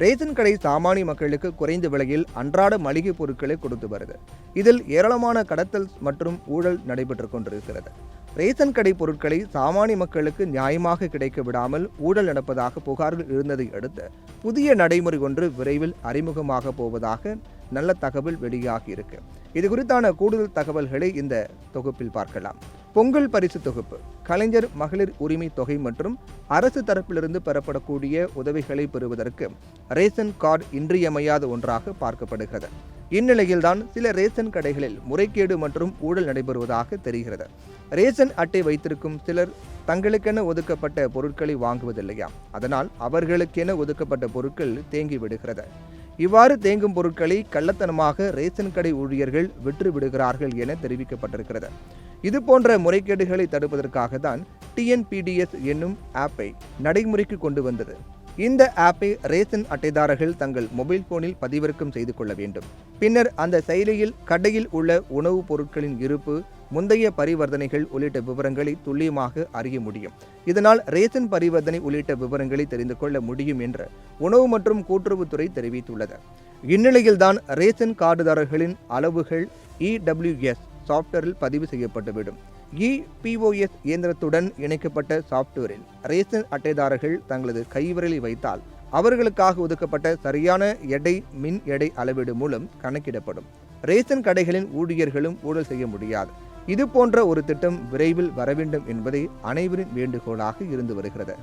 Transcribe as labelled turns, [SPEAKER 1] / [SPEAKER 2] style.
[SPEAKER 1] Ration கடை சாமானிய மக்களுக்கு குறைந்த விலையில் அன்றாட மளிகை பொருட்களை கொடுத்து வருது. இதில் ஏராளமான கடத்தல் மற்றும் ஊழல் நடைபெற்றுக் கொண்டிருக்கிறது. ரேஷன் கடை பொருட்களை சாமானிய மக்களுக்கு நியாயமாக கிடைக்க விடாமல் ஊழல் நடப்பதாக புகார்கள் இருந்ததை அடுத்து புதிய நடைமுறை ஒன்று விரைவில் அறிமுகமாக போவதாக நல்ல தகவல் வெளியாகி இருக்கு. இது குறித்தான கூடுதல் தகவல்களை இந்த தொகுப்பில் பார்க்கலாம். பொங்கல் பரிசு தொகுப்பு, கலைஞர் மகளிர் உரிமை தொகை மற்றும் அரசு தரப்பிலிருந்து பெறப்படக்கூடிய உதவிகளை பெறுவதற்கு ரேஷன் கார்டு இன்றியமையாத ஒன்றாக பார்க்கப்படுகிறது. இந்நிலையில்தான் சில ரேஷன் கடைகளில் முறைகேடு மற்றும் ஊழல் நடைபெறுவதாக தெரிகிறது. ரேஷன் அட்டை வைத்திருக்கும் சிலர் தங்களுக்கென ஒதுக்கப்பட்ட பொருட்களை வாங்குவதில்லையா, அதனால் அவர்களுக்கென ஒதுக்கப்பட்ட பொருட்கள் தேங்கி விடுகிறது. இவ்வாறு தேங்கும் பொருட்களை கள்ளத்தனமாக ரேஷன் கடை ஊழியர்கள் விற்று விடுகிறார்கள் என தெரிவிக்கப்பட்டிருக்கிறது. இதுபோன்ற முறைகேடுகளை தடுப்பதற்காக தான் TNPDS என்னும் ஆப்பை நடைமுறைக்கு கொண்டு வந்தது. இந்த ஆப்பை ரேஷன் அட்டைதாரர்கள் தங்கள் மொபைல் போனில் பதிவிறக்கம் செய்து கொள்ள வேண்டும். பின்னர் அந்த செயலியில் கடையில் உள்ள உணவுப் பொருட்களின் இருப்பு, முந்தைய பரிவர்த்தனைகள் உள்ளிட்ட விவரங்களை துல்லியமாக அறிய முடியும். இதனால் ரேஷன் பரிவர்த்தனை உள்ளிட்ட விவரங்களை தெரிந்து கொள்ள முடியும் என்று உணவு மற்றும் கூட்டுறவுத்துறை தெரிவித்துள்ளது. இந்நிலையில்தான் ரேஷன் கார்டுதாரர்களின் அளவுகள் EWS சாப்ட்வேரில் பதிவு செய்யப்பட்டுவிடும். EPOS இயந்திரத்துடன் இணைக்கப்பட்ட சாப்ட்வேரில் ரேஷன் அட்டைதாரர்கள் தங்களது கைவிரலை வைத்தால் அவர்களுக்காக ஒதுக்கப்பட்ட சரியான எடை மின் எடை அளவீடு மூலம் கணக்கிடப்படும். ரேஷன் கடைகளின் ஊழியர்களும் ஊழல் செய்ய முடியாது. இது போன்ற ஒரு திட்டம் விரைவில் வர வேண்டும் என்பதே அனைவரின் வேண்டுகோளாக இருந்து வருகிறது.